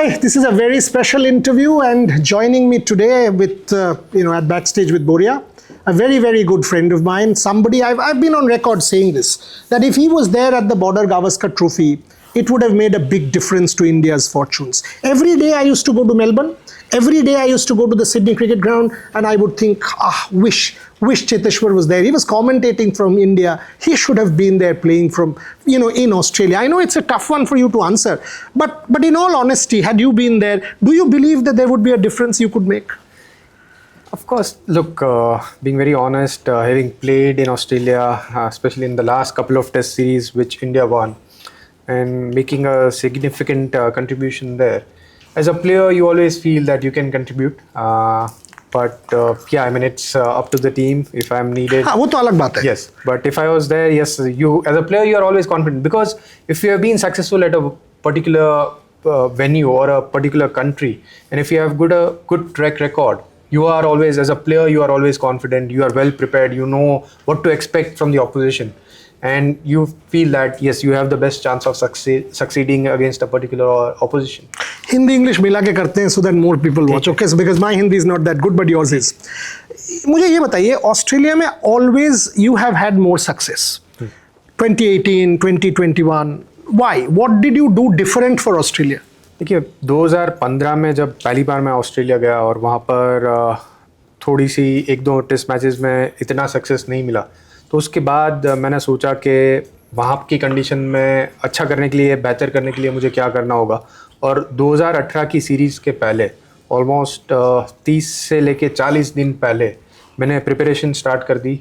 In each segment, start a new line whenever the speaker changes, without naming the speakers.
Hi, this is a very special interview, and joining me today with, at backstage with Boria, a very, very good friend of mine, somebody I've been on record saying this, that if he was there at the Border Gavaskar Trophy, it would have made a big difference to India's fortunes. Every day I used to go to Melbourne, every day I used to go to the Sydney Cricket Ground, and I would think, wish Cheteshwar was there. He was commentating from India. He should have been there playing from, in Australia. I know it's a tough one for you to answer, but in all honesty, had you been there, do you believe that there would be a difference you could make?
Of course, look, being very honest, having played in Australia, especially in the last couple of test series which India won, and making a significant contribution there. As a player, you always feel that you can contribute. It's up to the team if I'm needed.
वो तो अलग बात है.
Yes, but if I was there, yes, you as a player, you are always confident, because if you have been successful at a particular venue or a particular country, and if you have good track record, you are always, as a player, you are always confident, you are well prepared, you know what to expect from the opposition, and you feel that yes, you have the best chance of succeeding against a particular opposition.
Hindi English मिला के करते हैं so that more people watch. Okay, so because my Hindi is not that good, but yours is. मुझे ये बताइए, Australia में always you have had more success. 2018, 2021. Why? What did you do different for Australia?
देखिए 2015 में जब पहली बार मैं Australia गया और वहाँ पर थोड़ी सी एक दो टेस्ट मैचेस में इतना सक्सेस नहीं मिला, तो उसके बाद मैंने सोचा कि वहाँ की कंडीशन में अच्छा करने के लिए, बेहतर करने के लिए मुझे क्या करना होगा। और 2018 की सीरीज़ के पहले ऑलमोस्ट 30 से लेके 40 दिन पहले मैंने प्रिपरेशन स्टार्ट कर दी।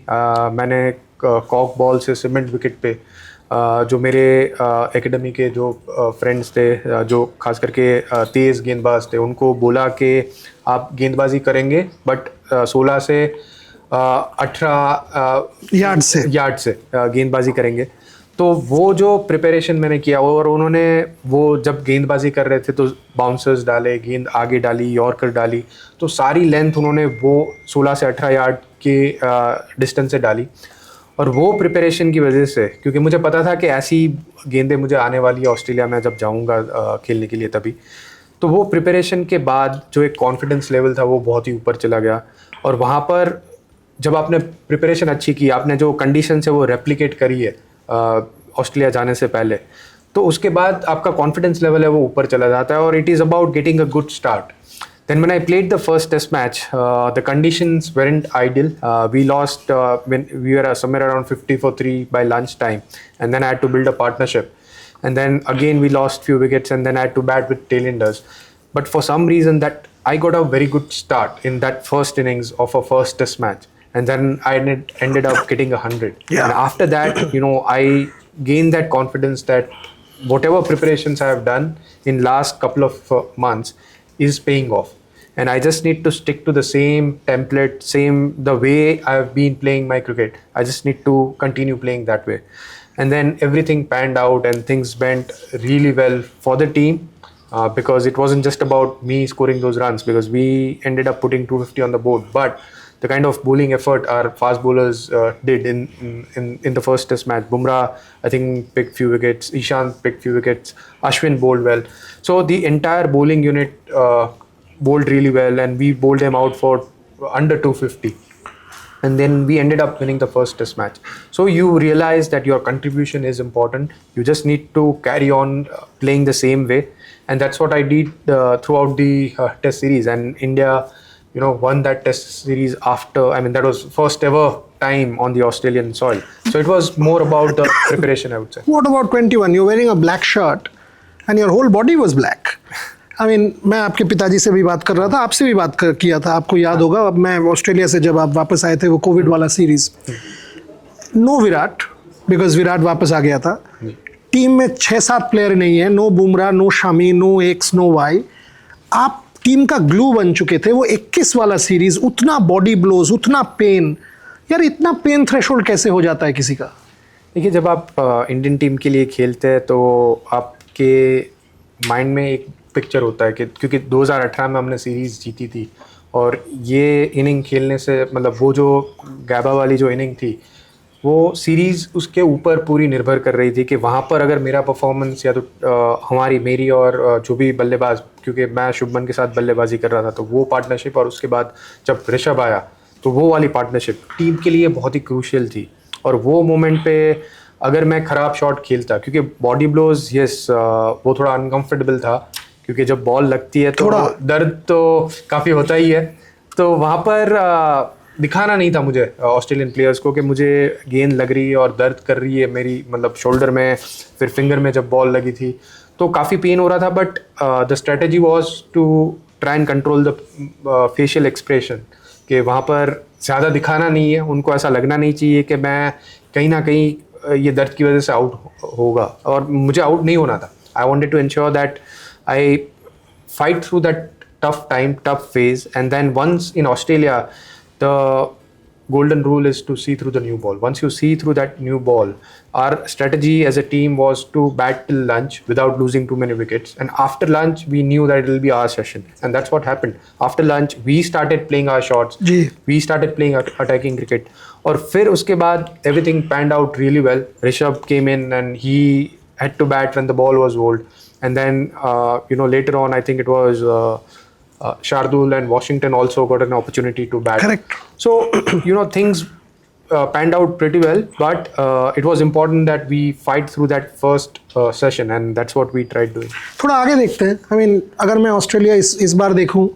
मैंने कॉक बॉल से सीमेंट विकेट पे जो मेरे एकेडमी के जो फ्रेंड्स थे, जो खास करके तेज़ गेंदबाज थे, उनको बोला कि आप गेंदबाजी करेंगे बट 16 से 18 यार्ड से गेंदबाजी करेंगे। तो वो जो प्रिपरेशन मैंने किया, और उन्होंने वो जब गेंदबाजी कर रहे थे तो बाउंसर्स डाले, गेंद आगे डाली, यॉर्कर डाली, तो सारी लेंथ उन्होंने वो 16 से 18 यार्ड के डिस्टेंस से डाली। और वो प्रिपरेशन की वजह से, क्योंकि मुझे पता था कि ऐसी गेंदें मुझे आने वाली है ऑस्ट्रेलिया में जब जाऊंगा खेलने के लिए, तभी तो वो प्रिपरेशन के बाद जो एक कॉन्फिडेंस लेवल था वो बहुत ही ऊपर चला गया। और वहाँ पर जब आपने प्रिपरेशन अच्छी की, आपने जो कंडीशन है वो रेप्लिकेट करी है ऑस्ट्रेलिया जाने से पहले, तो उसके बाद आपका कॉन्फिडेंस लेवल है वो ऊपर चला जाता है, और it is about getting a good start. Then when I played the first test match, the conditions weren't ideal. We lost when we were somewhere around 50 for 3 by lunchtime, and then I had to build a partnership. And then again we lost few wickets, and then I had to bat with tailenders. But for some reason that I got a very good start in that first innings of a first test match, and then I ended up getting 100.
Yeah.
And after that, I gained that confidence that whatever preparations I have done in last couple of months is paying off, and I just need to stick to the same template, the way I've been playing my cricket. I just need to continue playing that way. And then everything panned out and things went really well for the team, because it wasn't just about me scoring those runs, because we ended up putting 250 on the board, but the kind of bowling effort our fast bowlers did in the first test match. Bumrah, I think, picked few wickets. Ishant picked few wickets. Ashwin bowled well. So the entire bowling unit bowled really well, and we bowled them out for under 250. And then we ended up winning the first test match. So you realize that your contribution is important. You just need to carry on playing the same way. And that's what I did throughout the test series. And India, won that test series after, that was first ever time on the Australian soil. So it was more about the preparation, I would say.
What about 21? You're wearing a black shirt and your whole body was black. मैं आपके पिताजी से भी बात कर रहा था, आपसे भी बात किया था, आपको याद होगा। अब मैं ऑस्ट्रेलिया से जब आप वापस आए थे, वो कोविड वाला series, no Virat, because Virat वापस आ गया था। टीम में 6-7 प्लेयर नहीं है, no Bumrah, no Shami, no X, no Y. आप टीम का ग्लू बन चुके थे। वो 21 वाला सीरीज, उतना बॉडी ब्लोज, उतना पेन, यार इतना पेन थ्रेशोल्ड कैसे हो जाता है किसी का?
देखिए, जब आप इंडियन टीम के लिए खेलते हैं तो आपके माइंड में एक पिक्चर होता है कि क्योंकि 2018 में हमने सीरीज़ जीती थी, और ये इनिंग खेलने से, मतलब वो जो गैबा वाली जो इनिंग थी, वो सीरीज़ उसके ऊपर पूरी निर्भर कर रही थी कि वहाँ पर अगर मेरा परफॉर्मेंस या तो मेरी और जो भी बल्लेबाज, क्योंकि मैं शुभमन के साथ बल्लेबाजी कर रहा था, तो वो पार्टनरशिप, और उसके बाद जब ऋषभ आया तो वो वाली पार्टनरशिप टीम के लिए बहुत ही क्रूशियल थी। और वो मोमेंट पे अगर मैं ख़राब शॉट खेलता, क्योंकि बॉडी ब्लोज यस वो थोड़ा अनकंफर्टेबल था, क्योंकि जब बॉल लगती है तो दर्द तो काफ़ी होता ही है। तो वहाँ पर दिखाना नहीं था मुझे ऑस्ट्रेलियन प्लेयर्स को कि मुझे गेंद लग रही है और दर्द कर रही है मेरी, मतलब शोल्डर में, फिर फिंगर में जब बॉल लगी थी तो काफ़ी पेन हो रहा था। But the strategy was to try and control the facial expression, कि वहाँ पर ज़्यादा दिखाना नहीं है, उनको ऐसा लगना नहीं चाहिए कि मैं कहीं ना कहीं ये दर्द की वजह से आउट होगा, और मुझे आउट नहीं होना था। I wanted to ensure that I fight through that tough time, tough phase, and then once in Australia, the golden rule is to see through the new ball. Once you see through that new ball, our strategy as a team was to bat till lunch without losing too many wickets. And after lunch, we knew that it will be our session, and that's what happened. After lunch, we started playing our shots. We started playing attacking cricket. और फिर उसके बाद everything panned out really well. Rishabh came in and he had to bat when the ball was bowled. And then, later on, I think it was Shardul and Washington also got an opportunity to bat.
Correct.
So, things panned out pretty well, but it was important that we fight through that first session, and that's what we tried doing.
थोड़ा आगे देखते हैं। I mean, अगर मैं Australia इस बार देखूं,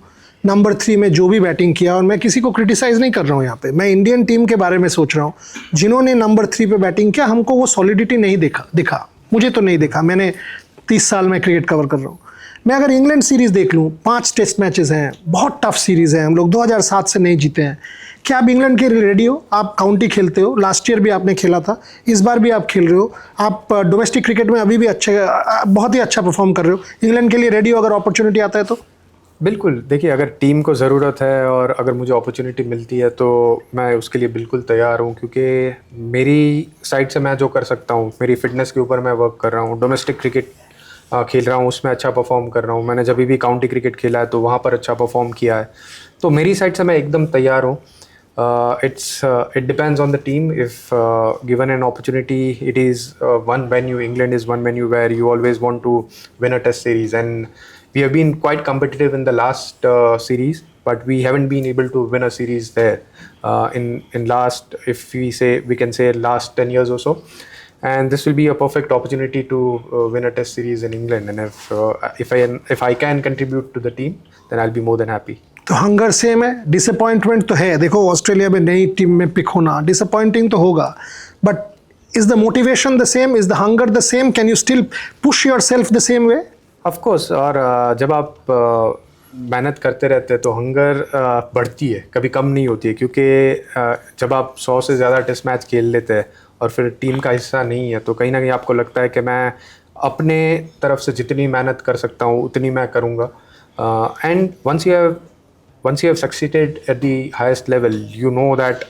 number 3 में जो भी बैटिंग किया, और मैं किसी को क्रिटिसाइज़ नहीं कर रहा हूँ यहाँ पे, मैं इंडियन टीम के बारे में सोच रहा हूँ, जिन्होंने नंबर 3 पे बैटिंग किया, हमको वो सॉलिडिटी नहीं दिखा, मुझे तो नहीं दिखा। मैंने 30 साल में क्रिकेट कवर कर रहा हूँ। मैं अगर इंग्लैंड सीरीज़ देख लूँ, 5 टेस्ट मैचेस हैं, बहुत टफ सीरीज़ है, हम लोग 2007 से नहीं जीते हैं। क्या आप इंग्लैंड के लिए रेडी हो? आप काउंटी खेलते हो, लास्ट ईयर भी आपने खेला था, इस बार भी आप खेल रहे हो, आप डोमेस्टिक क्रिकेट में अभी भी बहुत ही अच्छा परफॉर्म कर रहे हो। इंग्लैंड के लिए रेडी हो अगर अपॉर्चुनिटी आता है तो?
बिल्कुल। देखिए, अगर टीम को ज़रूरत है और अगर मुझे अपॉर्चुनिटी मिलती है तो मैं उसके लिए बिल्कुल तैयार हूँ, क्योंकि मेरी साइड से मैं जो कर सकता हूँ, मेरी फिटनेस के ऊपर मैं वर्क कर रहा हूँ। डोमेस्टिक क्रिकेट खेल रहा हूँ, उसमें अच्छा परफॉर्म कर रहा हूँ। मैंने जब भी काउंटी क्रिकेट खेला है तो वहाँ पर अच्छा परफॉर्म किया है, तो मेरी साइड से मैं एकदम तैयार हूँ। It depends on the team. If given an opportunity, it is one venue. England is one venue where you always want to win a test series, and we have been quite competitive in the last series, but we haven't been able to win a series there in last, if we can say last 10 years or so. And this will be a perfect opportunity to win a test series in England, and if I can contribute to the team, then I'll be more than happy.
तो hunger same है, disappointment तो है। देखो, Australia में नई team में pick होना disappointing तो होगा, but is the motivation the same, is the hunger the same, can you still push yourself the same way?
Of course. और जब आप मेहनत करते रहते हैं तो हंगर बढ़ती है, कभी कम नहीं होती है, क्योंकि जब आप 100 से ज़्यादा टेस्ट मैच खेल लेते हैं और फिर टीम का हिस्सा नहीं है, तो कहीं ना कहीं आपको लगता है कि मैं अपने तरफ से जितनी मेहनत कर सकता हूँ उतनी मैं करूँगा। And once you have succeeded at the highest level, you know that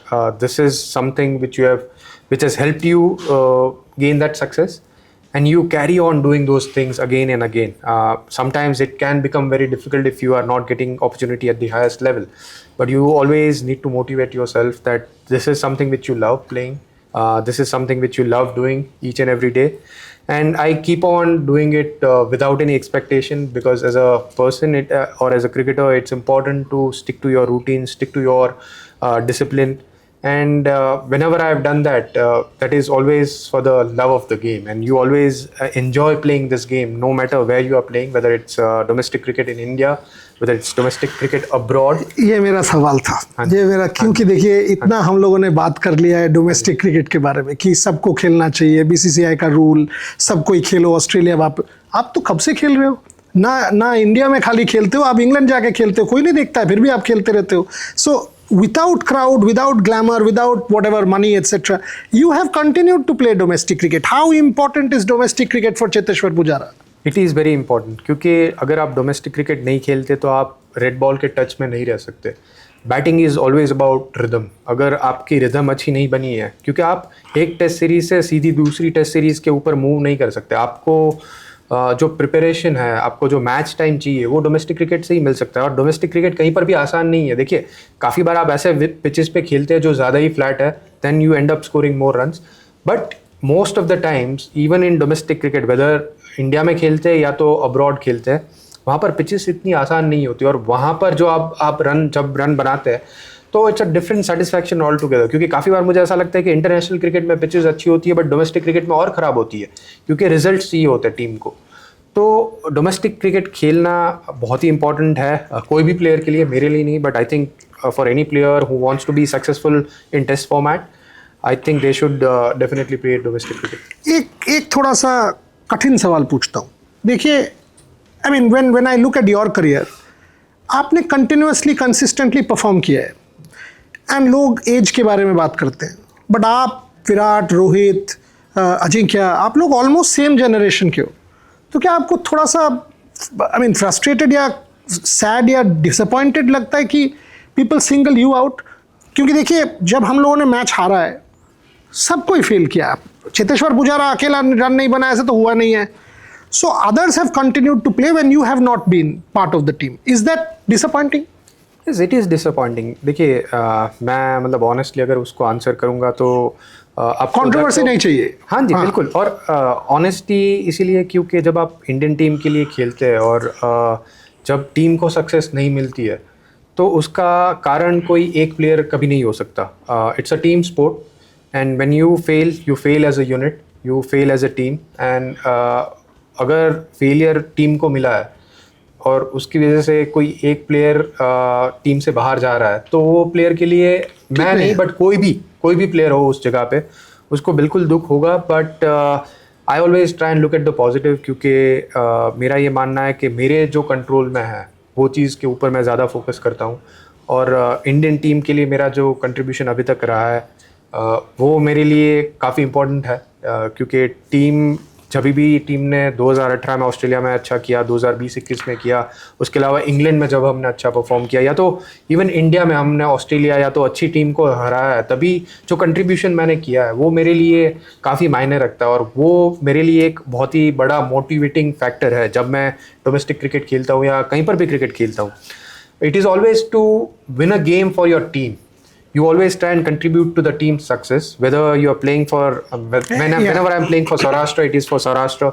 this is something which has helped you gain that success, and you carry on doing those things again and again. Sometimes it can become very difficult if you are not getting opportunity at the highest level, but you always need to motivate yourself that this is something which you love playing, this is something which you love doing each and every day. And I keep on doing it without any expectation, because as a person or as a cricketer, it's important to stick to your routine, stick to your discipline. And whenever I've done that, that is always for the love of the game. And you always enjoy playing this game, no matter where you are playing, whether it's domestic cricket in India, whether it's domestic cricket abroad.
ये मेरा सवाल था, ये मेरा, क्योंकि देखिए इतना हम लोगों ने बात कर लिया है डोमेस्टिक क्रिकेट के बारे में कि सबको खेलना चाहिए, बीसीसीआई का रूल, सबको ही खेलो। ऑस्ट्रेलिया आप तो कब से खेल रहे हो? ना इंडिया में खाली खेलते हो, आप इंग्लैंड जाके खेलते हो, कोई नहीं देखता है, फिर भी आप खेलते रहते हो। सो without crowd, without glamour, without whatever money, etc., you have continued to play domestic cricket. How important is domestic cricket for Cheteshwar Pujara?
It is very important, क्योंकि अगर आप डोमेस्टिक क्रिकेट नहीं खेलते तो आप रेड बॉल के touch में नहीं रह सकते। Batting is always about rhythm. अगर आपकी रिदम अच्छी नहीं बनी है, क्योंकि आप एक टेस्ट सीरीज से सीधी दूसरी टेस्ट सीरीज़ के ऊपर मूव नहीं कर सकते, आपको जो प्रिपरेशन है, आपको जो मैच टाइम चाहिए, वो डोमेस्टिक क्रिकेट से ही मिल सकता है। और डोमेस्टिक क्रिकेट कहीं पर भी आसान नहीं है। देखिए, काफ़ी बार आप ऐसे पिचेस पे खेलते हैं जो ज़्यादा ही फ्लैट है, then you end up scoring more runs. But most of the times, even in domestic cricket, whether India में खेलते हैं या तो अब्रॉड खेलते हैं, वहाँ पर पिचेस इतनी आसान नहीं होती, और वहाँ पर जो आप जब रन बनाते हैं तो it's a different satisfaction all together. क्योंकि काफ़ी बार मुझे ऐसा लगता है कि इंटरनेशनल क्रिकेट में पिचेस अच्छी होती है, बट डोमेस्टिक क्रिकेट में और ख़राब होती है, क्योंकि रिजल्ट चाहिए होते हैं टीम को. तो डोमेस्टिक क्रिकेट खेलना बहुत ही इंपॉर्टेंट है, कोई भी प्लेयर के लिए, मेरे लिए नहीं, but I think for any player who wants to be successful in test format, I think they should definitely play domestic cricket.
एक थोड़ा सा कठिन सवाल पूछता हूँ. देखिए, I mean when I look at your career, आपने कंटिन्यूसली कंसिस्टेंटली परफॉर्म किया है, एंड लोग एज के बारे में बात करते हैं, बट आप, विराट, रोहित, अजिंक्य, आप लोग ऑलमोस्ट सेम जनरेशन के हो. तो क्या आपको थोड़ा सा आई मीन फ्रस्ट्रेटेड या सैड या डिसअपॉइंटेड लगता है कि पीपल सिंगल यू आउट? क्योंकि देखिए, जब हम लोगों ने मैच हारा है, सबको ही फेल किया. चेतेश्वर पुजारा अकेला रन नहीं बनाया, ऐसा तो हुआ नहीं है. So others have continued to play when you have not been part of the team. Is that disappointing?
Yes, it is disappointing. देखिए, मैं मतलब ऑनेस्टली अगर उसको आंसर करूंगा तो आपको
कंट्रोवर्सी नहीं चाहिए.
हाँ जी, बिल्कुल. और ऑनेस्टी इसीलिए क्योंकि जब आप इंडियन टीम के लिए खेलते हैं और जब टीम को सक्सेस नहीं मिलती है, तो उसका कारण कोई एक प्लेयर कभी नहीं हो सकता. It's a team sport, and when you fail as a unit, you fail as a team. And अगर फेलियर टीम को मिला है और उसकी वजह से कोई एक प्लेयर टीम से बाहर जा रहा है, तो वो प्लेयर के लिए, मैं नहीं बट कोई भी प्लेयर हो उस जगह पे, उसको बिल्कुल दुख होगा. But I always try and look at the positive, क्योंकि मेरा ये मानना है कि मेरे जो कंट्रोल में है वो चीज़ के ऊपर मैं ज़्यादा फोकस करता हूँ. और इंडियन टीम के लिए मेरा जो कंट्रीब्यूशन अभी तक रहा है वो मेरे लिए काफ़ी इम्पोर्टेंट है. क्योंकि जब भी टीम ने 2018 में ऑस्ट्रेलिया में अच्छा किया, 2020-21 में किया, उसके अलावा इंग्लैंड में जब हमने अच्छा परफॉर्म किया, या तो इवन इंडिया में हमने ऑस्ट्रेलिया या तो अच्छी टीम को हराया है, तभी जो कंट्रीब्यूशन मैंने किया है वो मेरे लिए काफ़ी मायने रखता है. और वो मेरे लिए एक बहुत ही बड़ा मोटिवेटिंग फैक्टर है जब मैं डोमेस्टिक क्रिकेट खेलता हूँ या कहीं पर भी क्रिकेट खेलता हूँ. It is always to win a game for your team. You always try and contribute to the team's success. Whether you are playing for, whenever I'm playing for Saurashtra, it is for Saurashtra.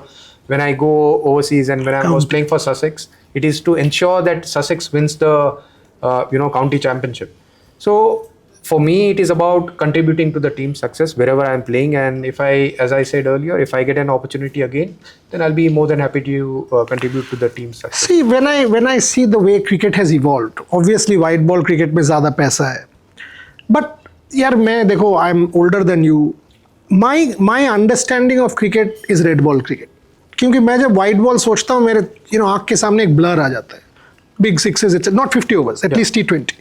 When I go overseas and when I was playing for Sussex, it is to ensure that Sussex wins the, county championship. So for me, it is about contributing to the team's success wherever I'm playing. And as I said earlier, if I get an opportunity again, then I'll be more than happy to contribute to the team's success.
See, when I see the way cricket has evolved, obviously white ball cricket में ज़्यादा पैसा है. But यार, मैं देखो, I am older than you. My understanding of cricket is red ball cricket. क्योंकि मैं जब वाइट बॉल सोचता हूँ, मेरे आँख के सामने एक ब्लर आ जाता है. Big sixes, it's not 50 overs, at least T20.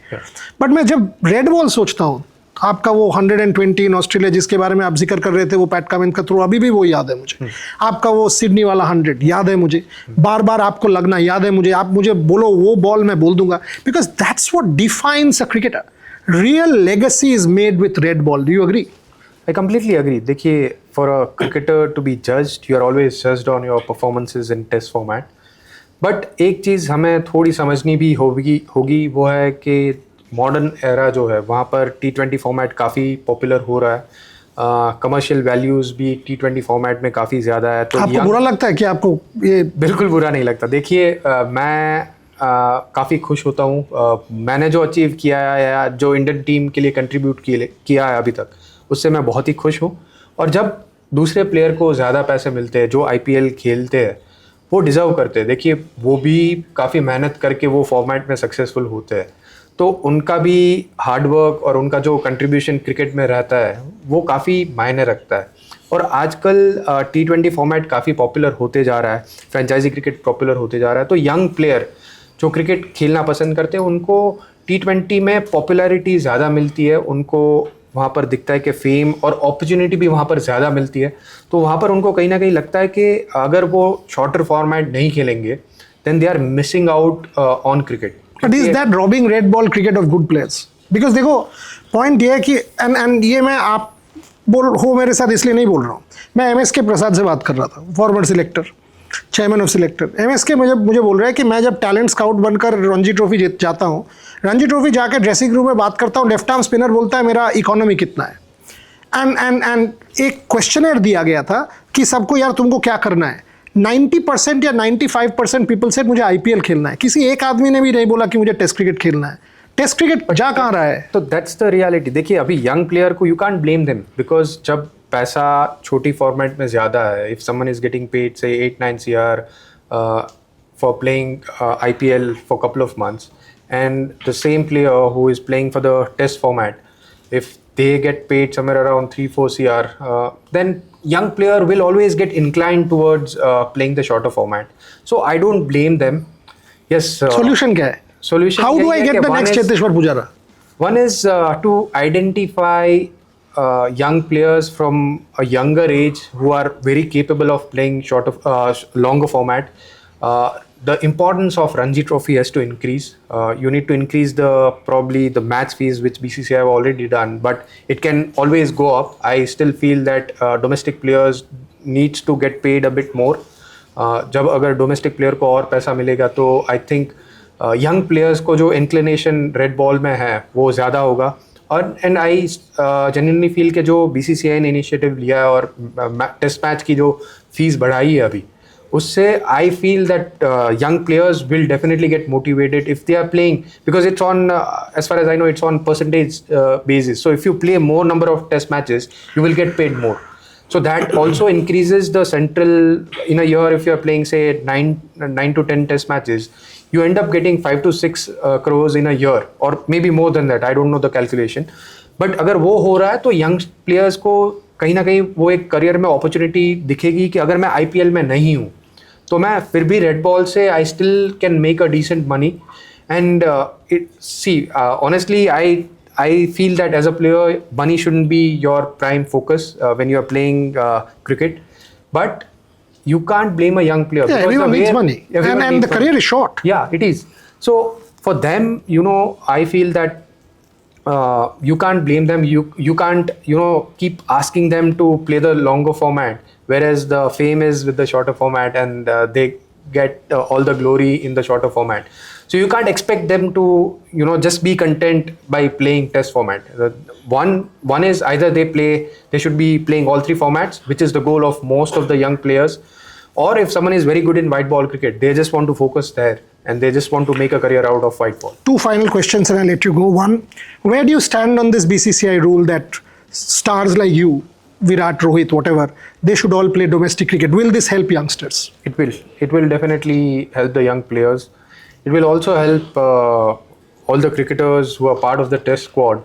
But मैं जब रेड बॉल सोचता हूँ, आपका वो 120 इन ऑस्ट्रेलिया जिसके बारे में आप जिक्र कर रहे थे, वो पैट कमिंस का थ्रो, अभी भी वो याद है मुझे. आपका वो सिडनी वाला 100 याद है मुझे. बार बार आपको लगना याद है मुझे. आप मुझे बोलो वो बॉल, मैं बोल दूंगा, because that's what defines a cricketer. Real legacy is made with red ball. Do you agree?
I completely agree. देखिए, for a cricketer to be judged, you are always judged on your performances in test format. But एक चीज़ हमें थोड़ी समझनी भी होगी, वो है कि मॉडर्न एरा जो है वहाँ पर T20 फॉर्मेट काफ़ी पॉपुलर हो रहा है. कमर्शियल वैल्यूज़ भी T20 फॉर्मेट में काफ़ी ज़्यादा है. तो
आपको बुरा लगता है कि आपको ये?
बिल्कुल बुरा नहीं लगता. देखिए, मैं काफ़ी खुश होता हूँ. मैंने जो अचीव किया है या जो इंडियन टीम के लिए कंट्रीब्यूट किया है अभी तक, उससे मैं बहुत ही खुश हूँ. और जब दूसरे प्लेयर को ज़्यादा पैसे मिलते हैं, जो IPL खेलते हैं, वो डिज़र्व करते हैं. देखिए, वो भी काफ़ी मेहनत करके वो फॉर्मेट में सक्सेसफुल होते हैं, तो उनका भी हार्डवर्क और उनका जो कंट्रीब्यूशन क्रिकेट में रहता है वो काफ़ी मायने रखता है. और आजकल T20 फॉर्मेट काफ़ी पॉपुलर होते जा रहा है, फ्रेंचाइजी क्रिकेट पॉपुलर होते जा रहा है. तो यंग प्लेयर जो क्रिकेट खेलना पसंद करते हैं, उनको T20 में पॉपुलैरिटी ज़्यादा मिलती है. उनको वहाँ पर दिखता है कि फेम और अपॉर्चुनिटी भी वहाँ पर ज़्यादा मिलती है. तो वहाँ पर उनको कहीं ना कहीं लगता है कि अगर वो शॉर्टर फॉर्मेट नहीं खेलेंगे, then they are missing out on cricket.
But is that robbing red ball cricket of good players? Because देखो, पॉइंट ये है कि एंड ये मैं आप बोल हो मेरे साथ इसलिए नहीं बोल रहा हूँ. मैं MSK प्रसाद से बात कर रहा था, forward selector, chairman of selector. MSK मुझे बोल रहा है कि मैं जब टैलेंट स्काउट बनकर रणजी ट्रॉफी जाता हूँ, रणजी ट्रॉफी जाकर ड्रेसिंग रूम में बात करता हूँ, लेफ्ट आर्म स्पिनर बोलता है मेरा इकोनॉमी कितना है. एंड एक क्वेश्चनर दिया गया था कि सबको यार तुमको क्या करना है. 90% या 95% पीपल से मुझे आईपीएल खेलना है. किसी एक आदमी ने भी नहीं बोला कि मुझे टेस्ट क्रिकेट खेलना है. टेस्ट क्रिकेट जा कहाँ रहा है?
तो दैट्स द रियलिटी. देखिए अभी यंग प्लेयर को you can't blame them, because जब पैसा छोटी फॉर्मेट में ज़्यादा है, if someone is getting paid से 8-9 CR for playing IPL for a couple of months, and the same player who is playing for the test format, if they get paid somewhere around 3-4 CR, then young player will always get inclined towards playing the shorter format. So I don't blame them. Yes.
Solution क्या है?
Solution.
How do I get the next Cheteshwar Pujara?
One is to identify young players from a younger age who are very capable of playing longer format. The importance of Ranji Trophy has to increase. You need to increase probably the match fees, which BCCI have already done, but it can always go up. I still feel that domestic players needs to get paid a bit more. जब अगर domestic player को और पैसा मिलेगा तो I think young players को जो inclination red ball में है वो ज़्यादा होगा. और एंड आई जेन्युइनली फील कि जो BCCI ने इनिशिएटिव लिया है और टेस्ट मैच की जो फीस बढ़ाई है अभी, उससे I feel that young players will definitely get motivated if they are playing, because it's on as far as I know it's on percentage basis. So if you play more number of test matches, you will get paid more. So that also increases the central. In a year, if you are playing say 9 to 10 test matches, you end up getting 5 to 6 crores in a year, or maybe more than that. I don't know the calculation. But अगर वो हो रहा है तो young players को कहीं ना कहीं वो एक करियर में अपॉर्चुनिटी दिखेगी कि अगर मैं IPL में नहीं हूँ तो मैं फिर भी रेड बॉल से I still can make a decent money. And honestly I feel that as a player, money shouldn't be your prime focus when you are playing cricket. But you can't blame a young player.
Yeah, everyone needs money. And the career is short.
Yeah, it is. So for them, I feel that you can't blame them. You can't, keep asking them to play the longer format, whereas the fame is with the shorter format, and they get all the glory in the shorter format. So you can't expect them to, just be content by playing test format. One is either they should be playing all three formats, which is the goal of most of the young players. Or if someone is very good in white ball cricket, they just want to focus there and they just want to make a career out of white ball.
Two final questions and I'll let you go. One, where do you stand on this BCCI rule that stars like you, Virat, Rohit, whatever, they should all play domestic cricket? Will this help youngsters?
It will. It will definitely help the young players. It will also help all the cricketers who are part of the test squad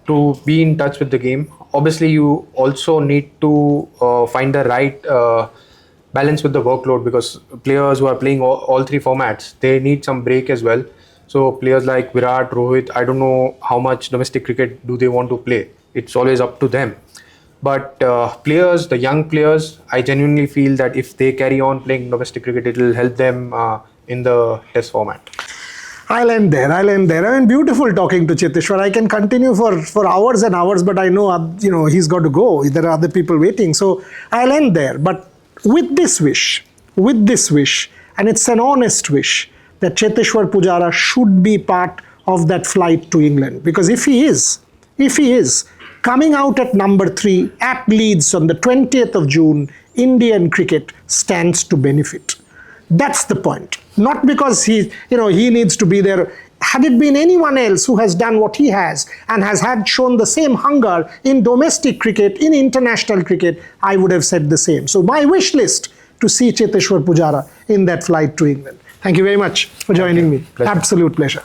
to be in touch with the game. Obviously, you also need to find the right balance with the workload, because players who are playing all three formats, they need some break as well. So players like Virat, Rohit, I don't know how much domestic cricket do they want to play. It's always up to them. But players, the young players, I genuinely feel that if they carry on playing domestic cricket, it will help them in the test format.
I'll end there. I mean, beautiful talking to Cheteshwar. I can continue for hours and hours, but I know, he's got to go. There are other people waiting. So I'll end there. But with this wish, and it's an honest wish, that Cheteshwar Pujara should be part of that flight to England. Because if he is coming out at number 3 at Leeds on the 20th of June, Indian cricket stands to benefit. That's the point. Not because he needs to be there. Had it been anyone else who has done what he has and has shown the same hunger in domestic cricket, in international cricket, I would have said the same. So my wish list to see Cheteshwar Pujara in that flight to England. Thank you very much for joining me.
Pleasure.
Absolute pleasure.